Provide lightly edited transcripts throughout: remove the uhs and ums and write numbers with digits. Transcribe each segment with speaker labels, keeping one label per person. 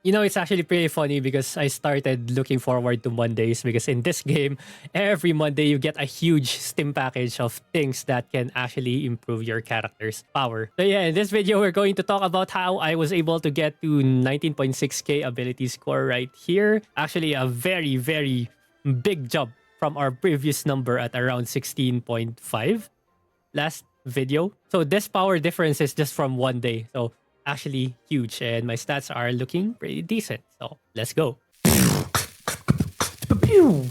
Speaker 1: You know, it's actually pretty funny because I started looking forward to Mondays because in this game, every Monday you get a huge Steam package of things that can actually improve your character's power. So yeah, in this video, we're going to talk about how I was able to get to 19.6k ability score right here. Actually, a very, very big jump from our previous number at around 16.5 last video. So this power difference is just from one day. So actually huge, and my stats are looking pretty decent. So let's go. Pew!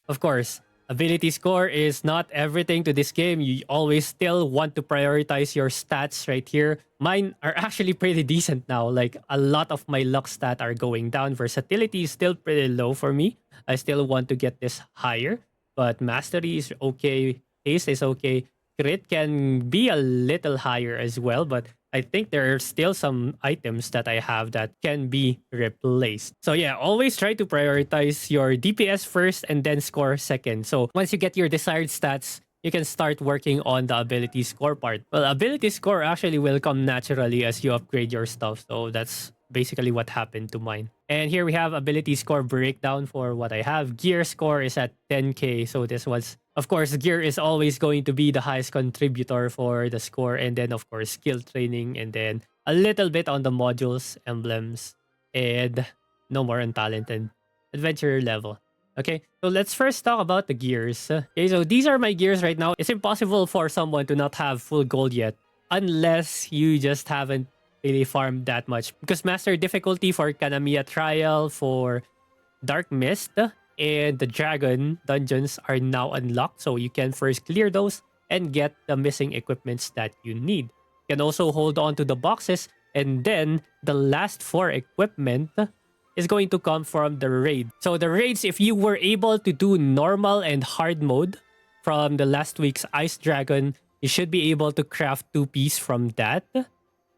Speaker 1: Of course, ability score is not everything to this game. You always still want to prioritize your stats right here. Mine are actually pretty decent now. Like a lot of my luck stat are going down. Versatility is still pretty low for me. I still want to get this higher, but mastery is okay. Haste is okay. Crit can be a little higher as well, but I think there are still some items that I have that can be replaced. So yeah, always try to prioritize your DPS first and then score second. So once you get your desired stats, you can start working on the ability score part. Well, ability score actually will come naturally as you upgrade your stuff. So that's basically what happened to mine. And here we have ability score breakdown for what I have. Gear score is at 10k. So this was, of course, gear is always going to be the highest contributor for the score. And then, of course, skill training. And then a little bit on the modules, emblems, and no more on talent and adventure level. Okay, so let's first talk about the gears. Okay, so these are my gears right now. It's impossible for someone to not have full gold yet unless you just haven't really farmed that much. Because master difficulty for Kanamiya Trial, for Dark Mist, and the Dragon dungeons are now unlocked. So you can first clear those and get the missing equipments that you need. You can also hold on to the boxes, and then the last 4 equipment is going to come from the raid. So the raids, if you were able to do normal and hard mode from the last week's Ice Dragon, you should be able to craft 2 pieces from that.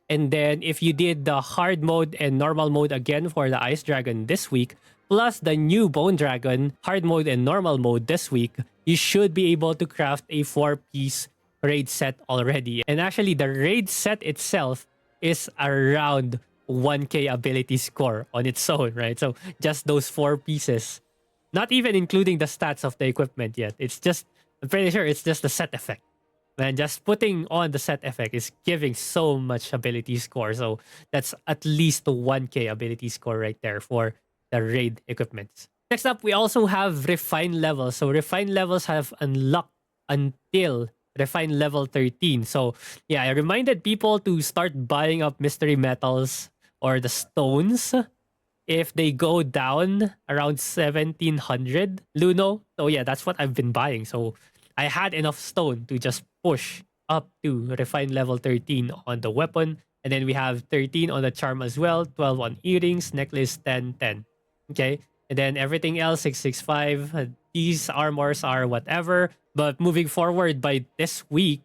Speaker 1: And then if you did the hard mode and normal mode again for the Ice Dragon this week, plus the new Bone Dragon, hard mode and normal mode this week, you should be able to craft a 4-piece raid set already. And actually, the raid set itself is around 1k ability score on its own, right? So just those 4 pieces, not even including the stats of the equipment yet. It's just, I'm pretty sure it's just the set effect. Man, just putting on the set effect is giving so much ability score. So that's at least 1k ability score right there for the raid equipments. Next up, we also have refined levels. So refined levels have unlocked until refined level 13. So yeah, I reminded people to start buying up mystery metals or the stones if they go down around 1700 Luno. So yeah, that's what I've been buying. So I had enough stone to just push up to refine level 13 on the weapon. And then we have 13 on the charm as well, 12 on earrings, necklace 10, 10. Okay. And then everything else, 665. These armors are whatever. But moving forward by this week,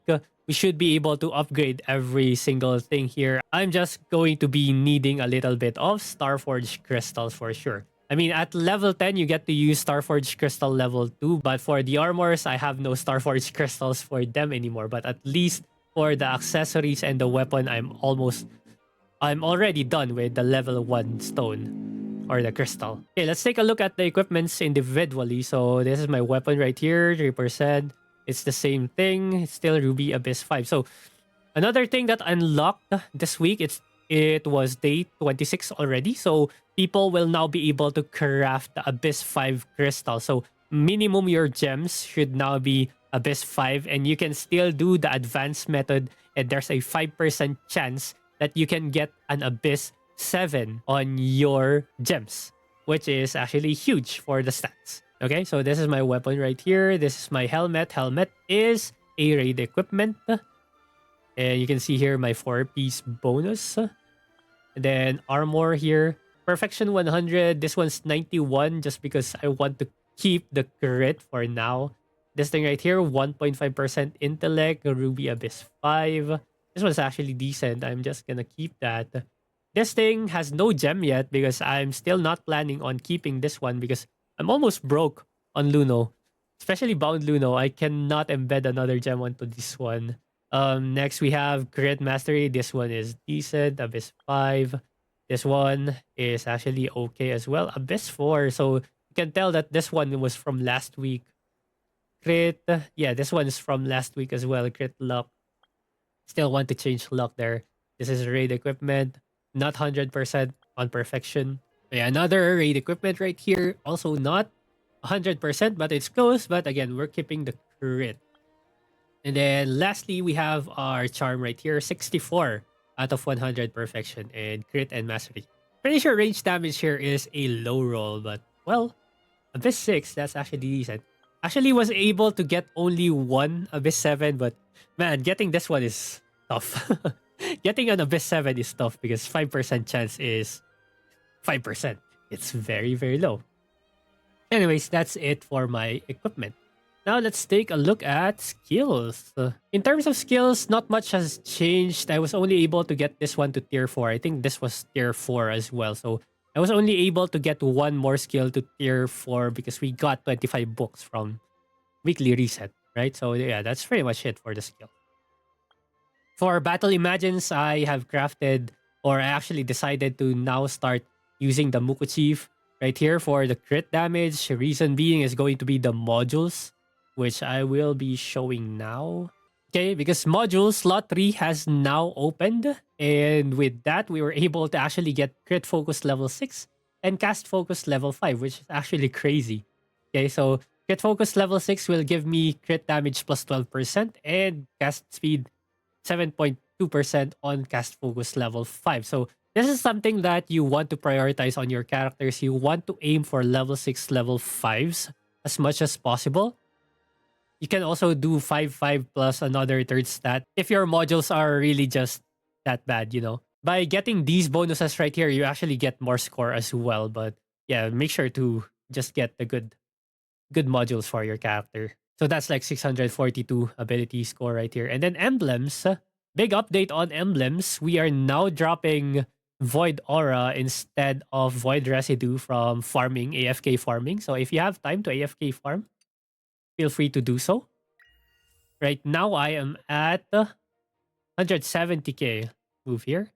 Speaker 1: we should be able to upgrade every single thing here. I'm just going to be needing a little bit of Starforged crystals for sure. I mean, at level 10, you get to use Starforged Crystal level 2. But for the armors, I have no Starforged Crystals for them anymore. But at least for the accessories and the weapon, I'm already done with the level 1 stone or the crystal. Okay, let's take a look at the equipments individually. So this is my weapon right here, 3%. It's the same thing. It's still Ruby Abyss 5. So another thing that unlocked this week, it was day 26 already. So people will now be able to craft the Abyss 5 crystal. So minimum your gems should now be Abyss 5, and you can still do the advanced method, and there's a 5% chance that you can get an Abyss 7 on your gems, which is actually huge for the stats. Okay, so this is my weapon right here. This is my helmet. Helmet is a raid equipment. And you can see here my 4-piece bonus. And then armor here. Perfection 100. This one's 91 just because I want to keep the crit for now. This thing right here, 1.5% intellect. Ruby Abyss 5. This one's actually decent. I'm just gonna keep that. This thing has no gem yet because I'm still not planning on keeping this one because I'm almost broke on Luno. Especially Bound Luno. I cannot embed another gem onto this one. Next we have Crit Mastery. This one is decent. Abyss 5. This one is actually okay as well. Abyss 4. So you can tell that this one was from last week. Crit. Yeah, this one is from last week as well. Crit luck. Still want to change luck there. This is raid equipment. Not 100% on perfection. Yeah, another raid equipment right here. Also not 100%, but it's close. But again, we're keeping the crit. And then lastly, we have our charm right here, 64 out of 100 perfection and crit and mastery. Pretty sure range damage here is a low roll, but well, Abyss 6, that's actually decent. Actually was able to get only one Abyss 7, but man, getting this one is tough. Getting an Abyss 7 is tough because 5% chance is 5%. It's very, very low. Anyways, that's it for my equipment. Now let's take a look at skills. In terms of skills, not much has changed. I was only able to get this one to tier 4. I think this was tier 4 as well. So I was only able to get one more skill to tier 4 because we got 25 books from weekly reset, right? So yeah, that's pretty much it for the skill. For Battle Imagines, I have crafted, or I actually decided to now start using the Muku Chief right here for the crit damage. Reason being is going to be the modules, which I will be showing now. Okay, because module slot 3 has now opened. And with that, we were able to actually get crit focus level 6 and cast focus level 5, which is actually crazy. Okay, so crit focus level 6 will give me crit damage plus 12% and cast speed 7.2% on cast focus level 5. So this is something that you want to prioritize on your characters. You want to aim for level 6, level 5s as much as possible. You can also do 5-5 plus another third stat if your modules are really just that bad, you know. By getting these bonuses right here, you actually get more score as well. But yeah, make sure to just get the good modules for your character. So that's like 642 ability score right here. And then emblems, big update on emblems. We are now dropping Void Aura instead of Void Residue from farming, AFK farming. So if you have time to AFK farm, feel free to do so. Right now, I am at 170k. Move here.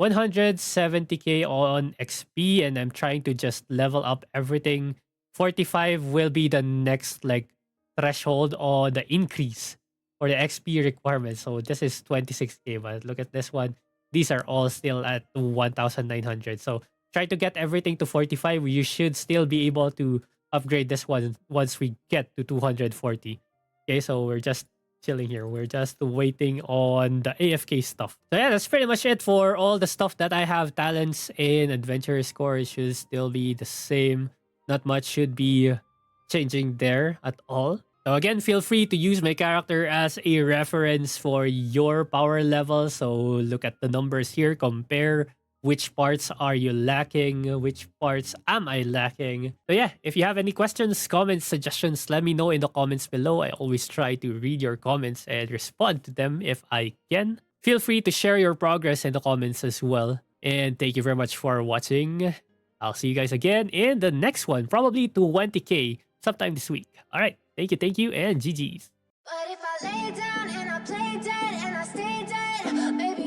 Speaker 1: 170k on XP, and I'm trying to just level up everything. 45 will be the next like threshold or the increase for the XP requirement. So this is 26k, but look at this one. These are all still at 1,900. So try to get everything to 45. You should still be able to upgrade this one once we get to 240. Okay, so we're just chilling here. We're just waiting on the AFK stuff. So yeah, that's pretty much it for all the stuff that I have. Talents in adventure score should still be the same. Not much should be changing there at all. So again, feel free to use my character as a reference for your power level. So look at the numbers here, compare which parts are you lacking, which parts am I lacking. So yeah, if you have any questions, comments, suggestions, let me know in the comments below. I always try to read your comments and respond to them if I can. Feel free to share your progress in the comments as well. And thank you very much for watching. I'll see you guys again in the next one, probably 20k sometime this week. All right, thank you, and GG's. But if I lay down and I play dead and I stay dead, maybe